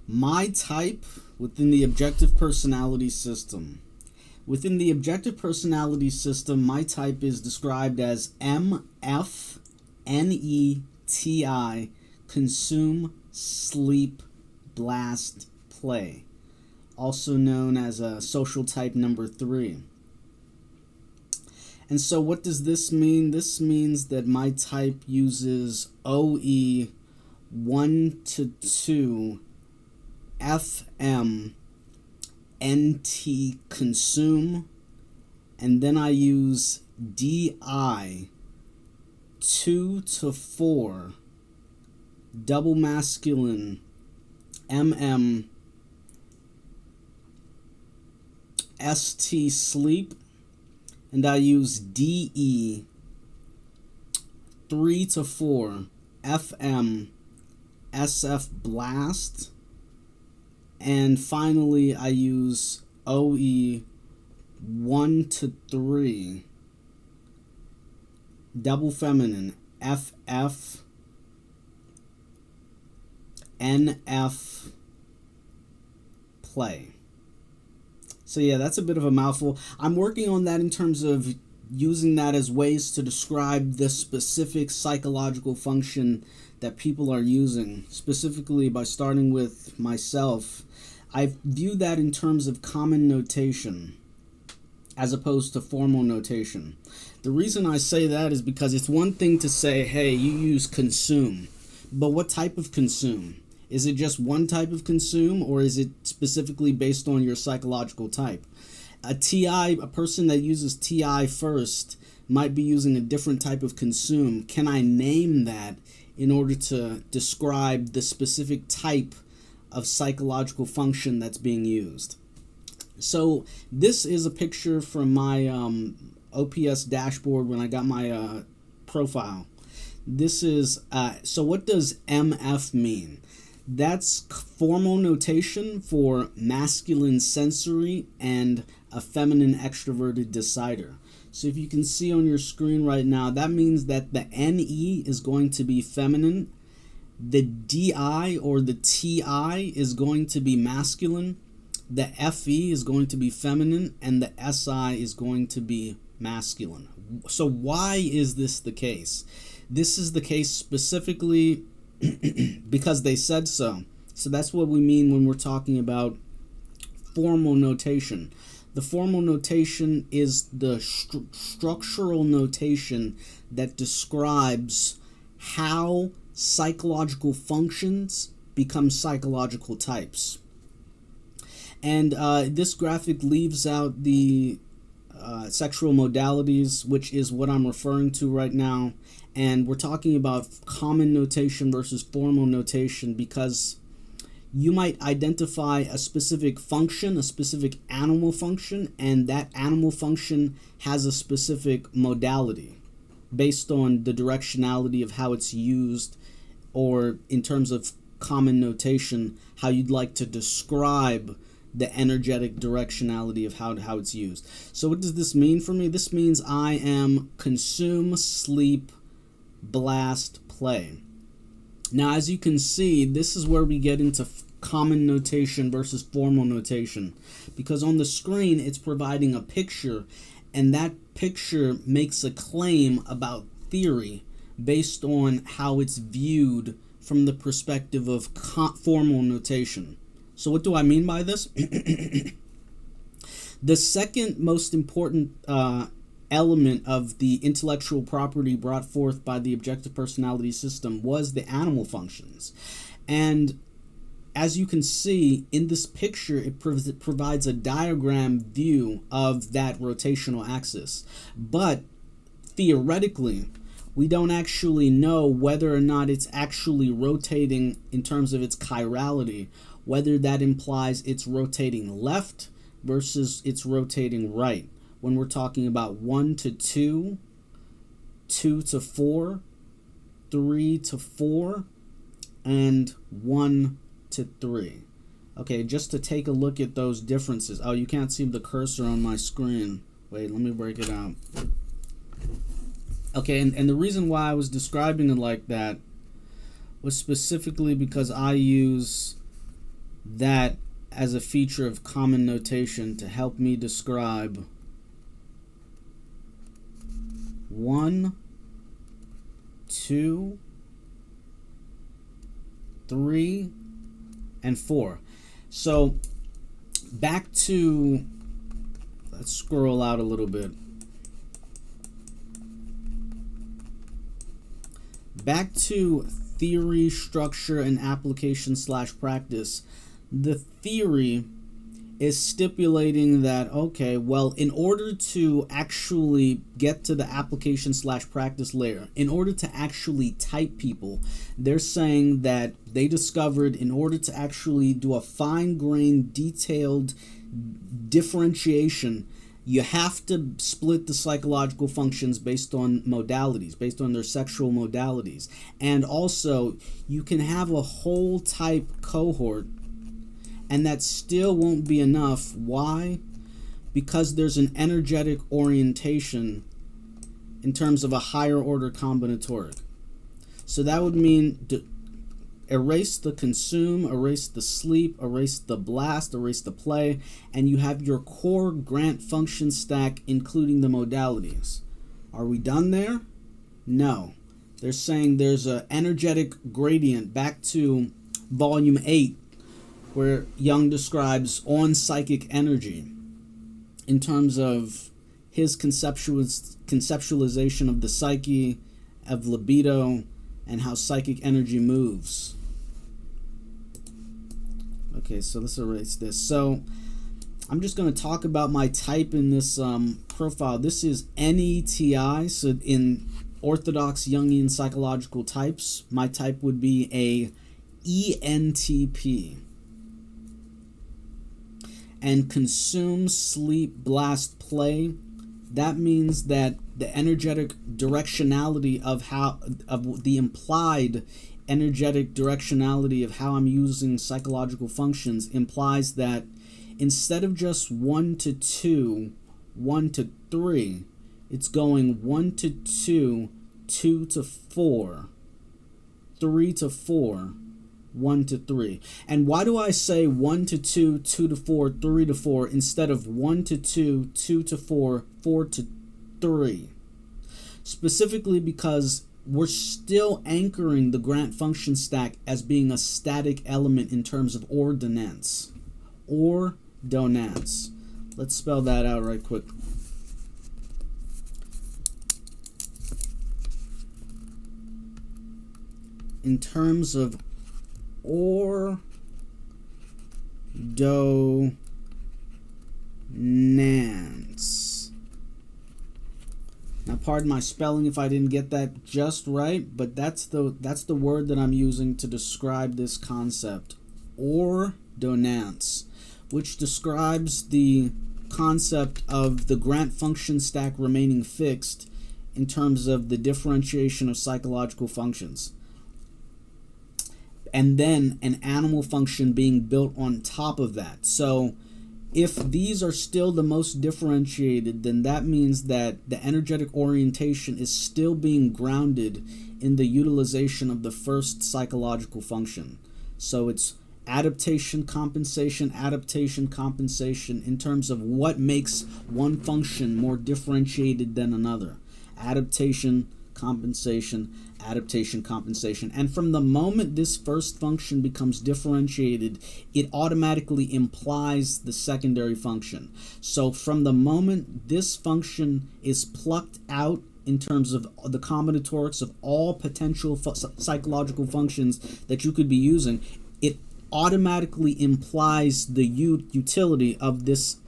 My type within the objective personality system. Within the objective personality system, my type is described as MFNETI, consume, sleep, blast, play, also known as a social type number 3. And so what does this mean? This means that my type uses OE 1 to 2 FM NT consume, and then I use DI 2 to 4 double masculine MM ST sleep, and I use DE 3 to 4 FM SF blast, and finally I use OE 1 to 3 double feminine FF NF play. So yeah, that's a bit of a mouthful. I'm working on that in terms of using that as ways to describe the specific psychological function that people are using, specifically by starting with myself. I view that in terms of common notation as opposed to formal notation. The reason I say that is because it's one thing to say, hey, you use consume, but what type of consume? Is it just one type of consume, or is it specifically based on your psychological type? A person that uses TI first might be using a different type of consume. Can I name that in order to describe the specific type of psychological function that's being used? So this is a picture from my OPS dashboard when I got my profile. This is, so what does MF mean? That's formal notation for masculine sensory and a feminine extroverted decider. So if you can see on your screen right now, that means that the NE is going to be feminine, the DI or the TI is going to be masculine, the FE is going to be feminine, and the SI is going to be masculine. So why is this the case? This is the case specifically because they said so. So that's what we mean when we're talking about formal notation. The formal notation is the structural notation that describes how psychological functions become psychological types. And this graphic leaves out the sexual modalities, which is what I'm referring to right now. And we're talking about common notation versus formal notation because you might identify a specific function, a specific animal function, and that animal function has a specific modality based on the directionality of how it's used, or in terms of common notation, how you'd like to describe the energetic directionality of how it's used. So what does this mean for me? This means I am consume, sleep, blast, play. Now, as you can see, this is where we get into common notation versus formal notation, because on the screen it's providing a picture, and that picture makes a claim about theory based on how it's viewed from the perspective of formal notation. So what do I mean by this? The second most important element of the intellectual property brought forth by the objective personality system was the animal functions. And as you can see in this picture, it provides a diagram view of that rotational axis. But theoretically, we don't actually know whether or not it's actually rotating in terms of its chirality, whether that implies it's rotating left versus it's rotating right. When we're talking about 1 to 2, 2 to 4, 3 to 4, and 1 to 3. Okay, just to take a look at those differences. Oh, you can't see the cursor on my screen. Wait, let me break it out. Okay, and the reason why I was describing it like that was specifically because I use that as a feature of common notation to help me describe 1, 2, 3, and 4. So back to, let's scroll out a little bit. Back to theory, structure, and application / practice. The theory is stipulating that, okay, well, in order to actually get to the application / practice layer, in order to actually type people, they're saying that they discovered in order to actually do a fine-grained, detailed differentiation, you have to split the psychological functions based on modalities, based on their sexual modalities. And also, you can have a whole type cohort, and that still won't be enough. Why? Because there's an energetic orientation in terms of a higher order combinatoric. So that would mean erase the consume, erase the sleep, erase the blast, erase the play, and you have your core grant function stack, including the modalities. Are we done there? No. They're saying there's an energetic gradient back to volume 8, where Jung describes on psychic energy in terms of his conceptualization of the psyche, of libido, and how psychic energy moves. Okay, so let's erase this. So I'm just going to talk about my type in this profile. This is NETI. So in orthodox Jungian psychological types, my type would be a ENTP. And consume, sleep, blast, play, that means that the energetic directionality of the implied energetic directionality of how I'm using psychological functions implies that instead of just 1 to 2, 1 to 3, it's going 1 to 2, 2 to 4, 3 to 4, 1 to 3. And why do I say 1 to 2, 2 to 4, 3 to 4 instead of 1 to 2, 2 to 4, 4 to 3? Specifically because we're still anchoring the grant function stack as being a static element in terms of ordinance. Ordonance. Let's spell that out right quick. In terms of ordonance. Now, pardon my spelling if I didn't get that just right, but that's the word that I'm using to describe this concept. Ordonance, which describes the concept of the grant function stack remaining fixed in terms of the differentiation of psychological functions. And then an animal function being built on top of that. So if these are still the most differentiated, then that means that the energetic orientation is still being grounded in the utilization of the first psychological function. So it's adaptation, compensation in terms of what makes one function more differentiated than another. Adaptation, compensation, adaptation, compensation. And from the moment this first function becomes differentiated, it automatically implies the secondary function. So from the moment this function is plucked out in terms of the combinatorics of all potential psychological functions that you could be using, it automatically implies the utility of this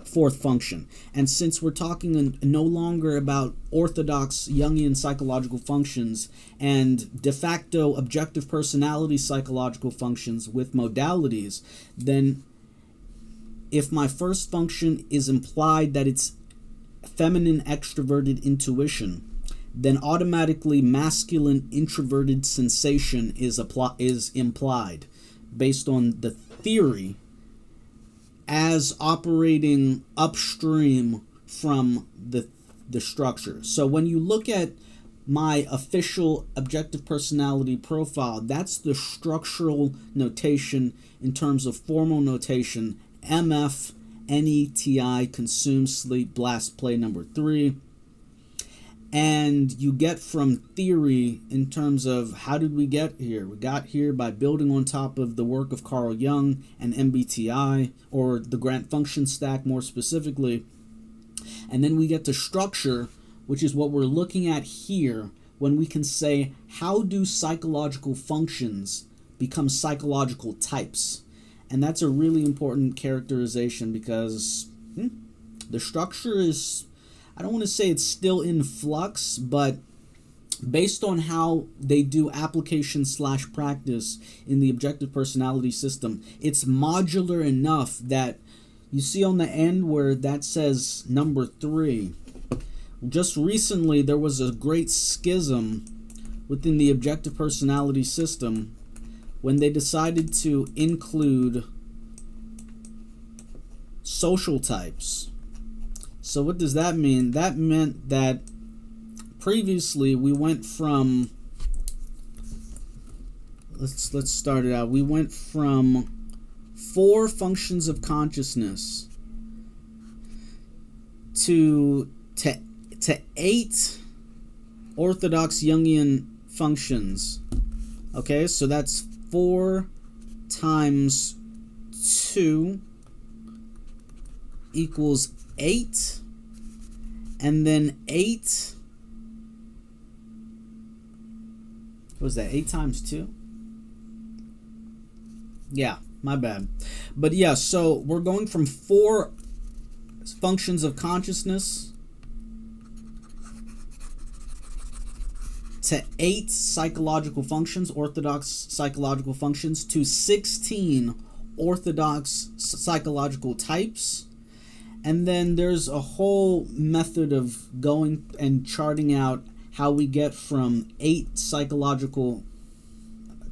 fourth function. And since we're talking no longer about orthodox Jungian psychological functions and de facto objective personality psychological functions with modalities, then if my first function is implied that it's feminine extroverted intuition, then automatically masculine introverted sensation is implied based on the theory as operating upstream from the structure. So when you look at my official objective personality profile. That's the structural notation in terms of formal notation. MF, NETI, consume, sleep, blast, play, number 3. And you get from theory in terms of how did we get here? We got here by building on top of the work of Carl Jung and MBTI, or the Grant function stack more specifically. And then we get to structure, which is what we're looking at here when we can say, how do psychological functions become psychological types? And that's a really important characterization because the structure is, I don't want to say it's still in flux, but based on how they do application/practice in the objective personality system, it's modular enough that you see on the end where that says number 3. Just recently, there was a great schism within the objective personality system when they decided to include social types. So what does that mean? That meant that previously we went from, let's start it out. We went from 4 functions of consciousness to 8 orthodox Jungian functions. Okay, so that's 4 times 2 equals 8, and then 8, what was that, 8 times 2? Yeah, my bad. But yeah, so we're going from 4 functions of consciousness to 8 psychological functions, orthodox psychological functions, to 16 orthodox psychological types. And then there's a whole method of going and charting out how we get from 8 psychological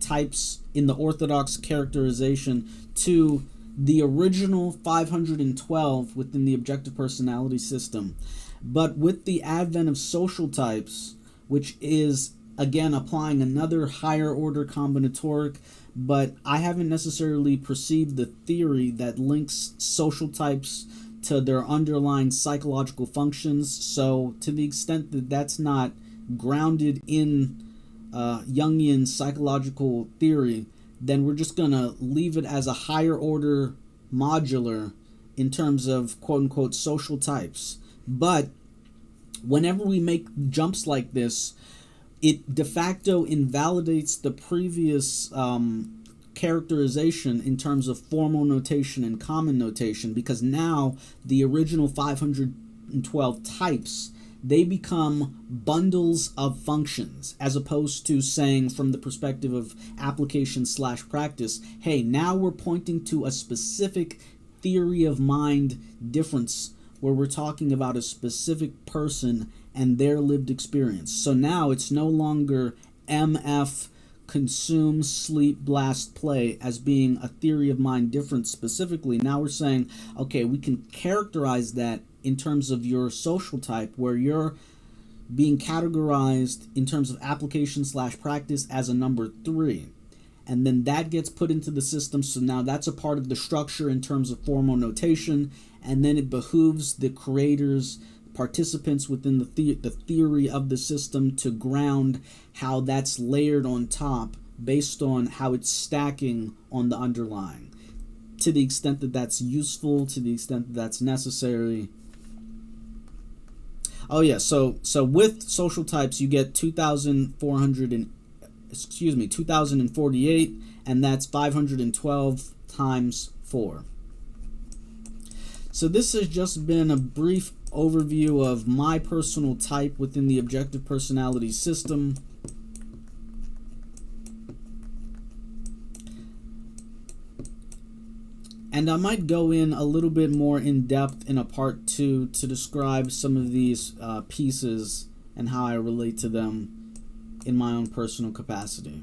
types in the orthodox characterization to the original 512 within the objective personality system. But with the advent of social types, which is, again, applying another higher order combinatoric, but I haven't necessarily perceived the theory that links social types to their underlying psychological functions. So to the extent that that's not grounded in Jungian psychological theory, then we're just going to leave it as a higher order modular in terms of quote-unquote social types. But whenever we make jumps like this, it de facto invalidates the previous characterization in terms of formal notation and common notation, because now the original 512 types, they become bundles of functions, as opposed to saying from the perspective of application/practice, hey, now we're pointing to a specific theory of mind difference where we're talking about a specific person and their lived experience. So now it's no longer MF, consume, sleep, blast, play, as being a theory of mind difference specifically. Now we're saying, okay, we can characterize that in terms of your social type, where you're being categorized in terms of application/practice as a number 3. And then that gets put into the system. So now that's a part of the structure in terms of formal notation. And then it behooves the creators, participants within the theory of the system, to ground how that's layered on top based on how it's stacking on the underlying, to the extent that that's useful, to the extent that that's necessary. Oh yeah, so with social types you get 2048, and that's 512 times 4. So this has just been a brief overview of my personal type within the objective personality system. And I might go in a little bit more in depth in a part 2 to describe some of these pieces and how I relate to them in my own personal capacity.